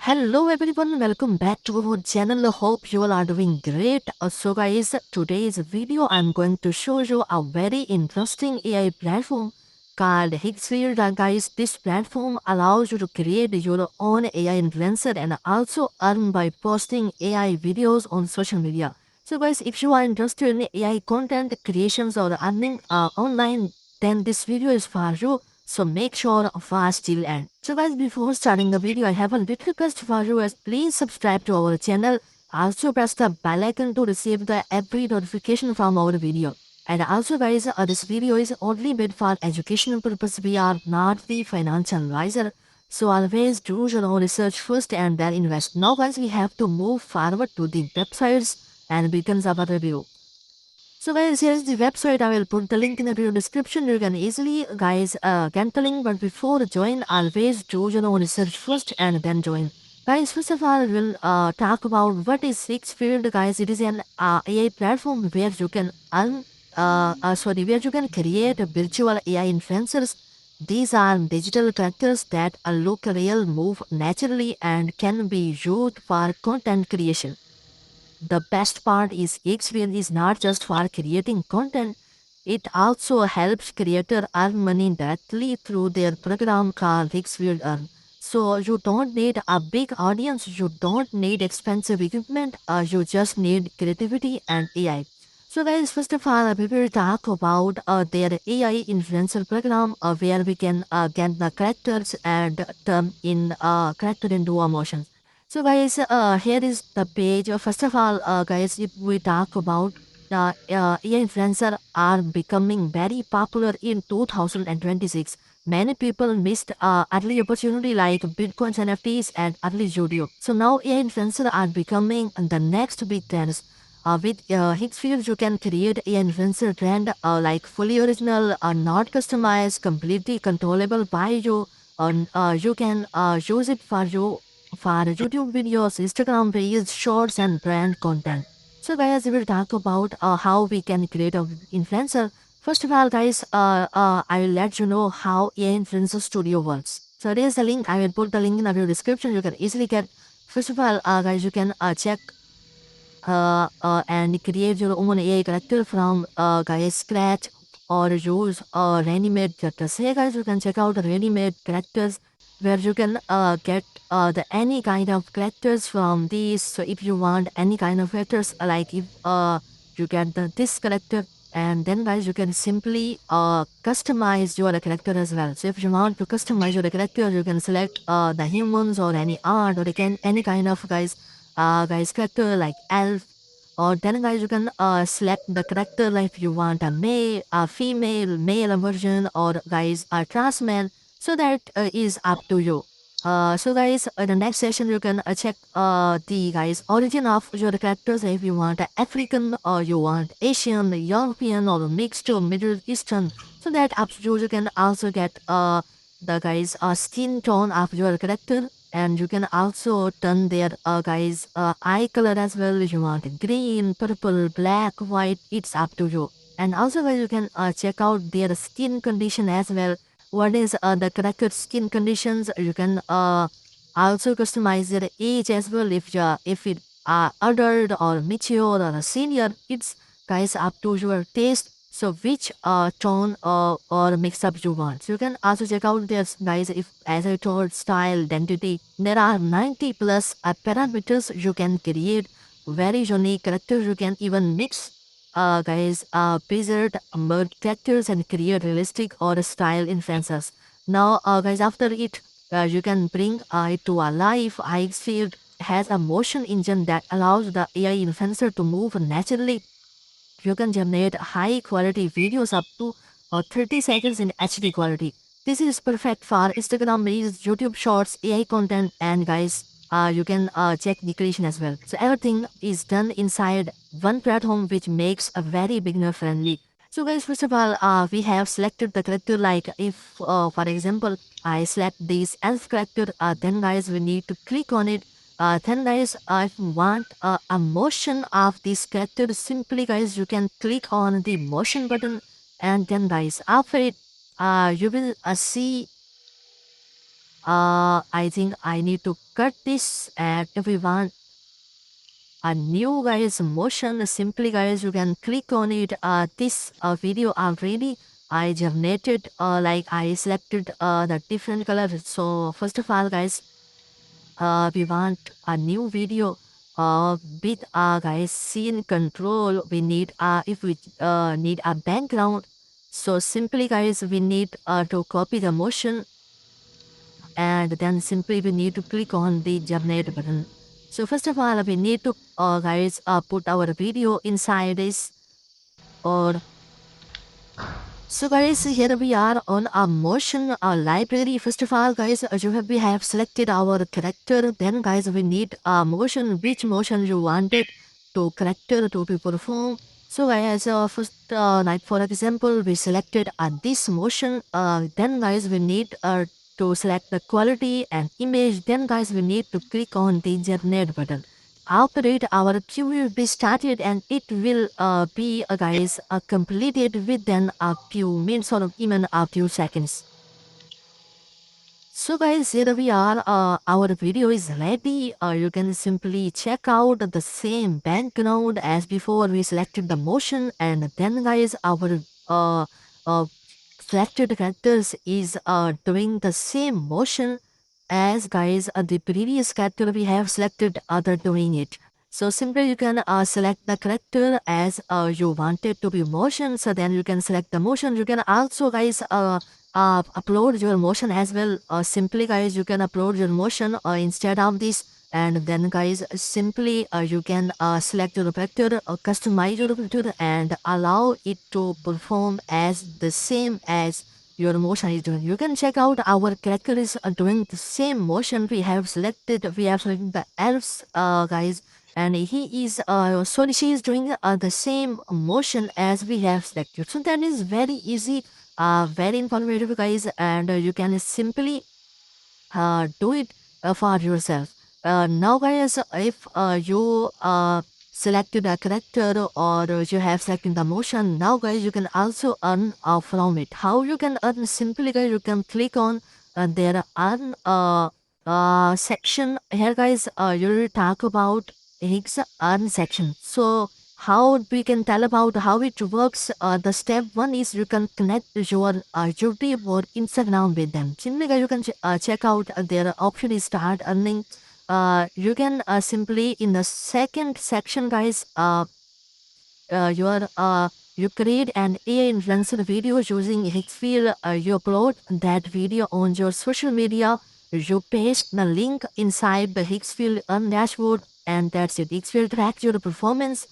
Hello everyone, welcome back to our channel. Hope you all are doing great. So guys, today's video I'm going to show you a very interesting AI platform called Higgsfield. Guys, this platform allows you to create your own AI influencer and also earn by posting AI videos on social media. So guys, if you are interested in AI content creations or earning online, then this video is for you. So make sure of watch till end. So guys, before starting the video, I have a little request for you as please subscribe to our channel. Also press the bell icon to receive the every notification from our video. And also guys, this video is only made for educational purpose. We are not the financial advisor. So always do your own research first and then invest. Now guys, we have to move forward to the websites and begins our review. So guys, here is the website. I will put the link in the video description. You can easily guys get the link, but before join, always do your own research first and then join. Guys, first of all, we'll talk about what is Sixfield. Guys, it is an AI platform where you can where you can create a virtual AI influencers. These are digital characters that look real, move naturally, and can be used for content creation. The best part is Xwheel is not just for creating content, it also helps creator earn money directly through their program called Xwheel Earn. So you don't need a big audience, you don't need expensive equipment, you just need creativity and AI. So guys, first of all, we will talk about their AI influencer program where we can get the characters and turn in character into emotions. So guys, here is the page. First of all, guys, if we talk about AI influencer are becoming very popular in 2026. Many people missed early opportunity like Bitcoins, NFTs, and early YouTube. So now AI influencer are becoming the next big trends. With Higgsfield, you can create AI influencer trend like fully original, not customized, completely controllable by you. You can use it for YouTube videos, Instagram reels, shorts, and brand content. So guys, we will talk about how we can create an influencer. First of all, guys, I will let you know how AI Influencer Studio works. So there is a link. I will put the link in the video description. You can easily get. First of all, guys, you can check and create your own AI character from guys scratch or use ready-made characters. Hey guys, you can check out the ready-made characters where you can get the any kind of characters from these. So if you want any kind of characters, like if you get this character, and then guys you can simply customize your character as well. So if you want to customize your character, you can select the humans or any art or any kind of guys character like elf, or then guys you can select the character like if you want a male, a female, male version, or guys a trans man. So that is up to you. So guys, in the next session you can check the guys origin of your characters. If you want African or you want Asian, European, or mixed or Middle Eastern, so that up to you. You can also get the guys skin tone of your character, and you can also turn their guys eye color as well. If you want green, purple, black, white, it's up to you. And also guys, you can check out their skin condition as well. What is the correct skin conditions? You can also customize their age as well. If it adult or mature or a senior, it's guys up to your taste. So which tone or mix up you want. So you can also check out this guys, if as I told style identity. There are 90 plus parameters you can create very unique characters. You can even mix guys wizard merge characters and create realistic or style influencers. Now guys, after it you can bring it to a life. Icefield has a motion engine that allows the AI influencer to move naturally. You can generate high quality videos up to 30 seconds in HD quality. This is perfect for Instagram Reels, YouTube Shorts, AI content, and guys, you can check the creation as well. So everything is done inside one platform, which makes a very beginner friendly. So guys, first of all, we have selected the character. Like if, for example, I select this elf character, then guys, we need to click on it. Then guys, if you want a motion of this character, simply guys, you can click on the motion button, and then guys, after it, you will see I think I need to cut this, and if we want a new guys motion, simply guys you can click on it. This video already I generated, like I selected the different colors. So first of all guys, we want a new video with guys scene control. We need if we need a background, so simply guys we need to copy the motion, and then simply we need to click on the generate button. So first of all we need to guys put our video inside this, or so guys, here we are on our motion library. First of all guys, we have selected our character. Then guys, we need a motion, which motion you wanted to character to be performed. So guys, first like for example, we selected this motion. Then guys, we need to select the quality and image. Then guys, we need to click on the generate button. After it, our queue will be started, and it will be guys completed within a few minutes or even a few seconds. So guys, here we are, our video is ready. You can simply check out the same background as before. We selected the motion, and then guys our uh, uh, selected characters is doing the same motion as guys the previous character we have selected other doing it. So simply you can select the character as you wanted to be motion. So then you can select the motion. You can also guys upload your motion as well. Simply guys you can upload your motion instead of this, and then guys simply you can select your character, customize your character, and allow it to perform as the same as your motion is doing. You can check out our character is doing the same motion we have selected. We have selected the elves guys, and he is sorry, she is doing the same motion as we have selected. So that is very easy, very informative guys, and you can simply do it for yourself. Now guys, if you selected a character or you have selected the motion, now guys you can also earn from it. How you can earn? Simply guys you can click on their earn section. Here guys you will talk about its earn section. So how we can tell about how it works? The step one is you can connect your YouTube or Instagram with them. Simply guys you can check out their option is start earning. You can simply in the second section guys you create an AI influencer video using Hixfield. You upload that video on your social media. You paste the link inside the Hixfield Earn dashboard, and that's it. Hixfield tracks your performance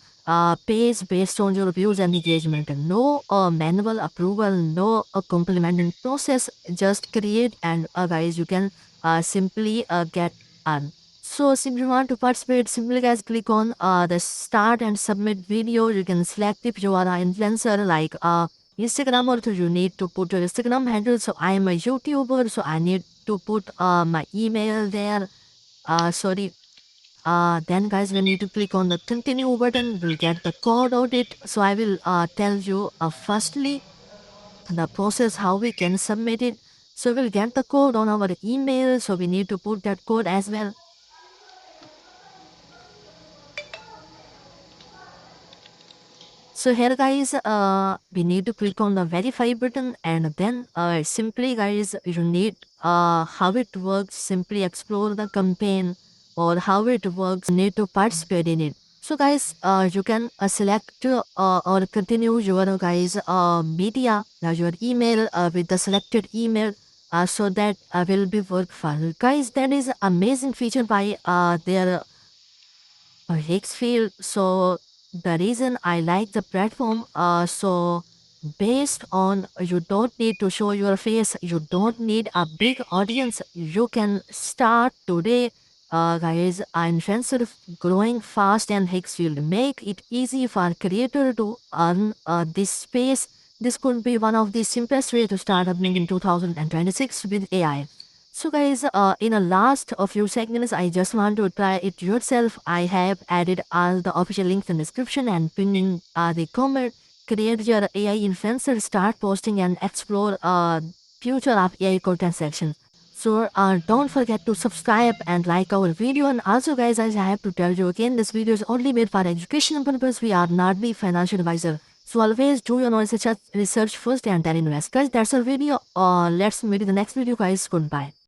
page based on your views and engagement. No manual approval, no complementing process. Just create, and guys you can simply get earn. So if you want to participate, simply guys click on the start and submit video. You can select if you are an influencer like Instagram, or you need to put your Instagram handle. So I am a YouTuber, so I need to put my email there. Sorry. Then guys we need to click on the continue button. We'll get the code audit. So I will tell you firstly the process how we can submit it. So we'll get the code on our email. So we need to put that code as well. So here guys, we need to click on the verify button, and then simply guys, you need how it works, simply explore the campaign, or how it works, need to participate in it. So guys, you can select or continue your guys media, your email with the selected email, so that will be work for you. Guys, that is amazing feature by their Hixfield. So the reason I like the platform, so based on you don't need to show your face, you don't need a big audience, you can start today. Guys, influencer growing fast, and Hixfield make it easy for creator to earn this space. This could be one of the simplest way to start earning in 2026 with AI. So guys, in the last a few seconds, I just want to try it yourself. I have added all the official links in the description and pinned in the comment. Create your AI influencer, start posting and explore future of AI content section. So don't forget to subscribe and like our video. And also guys, as I have to tell you again, this video is only made for education purpose. We are not the financial advisor. So always do your research first and then invest. Guys, that's our video. Let's meet in the next video guys. Goodbye.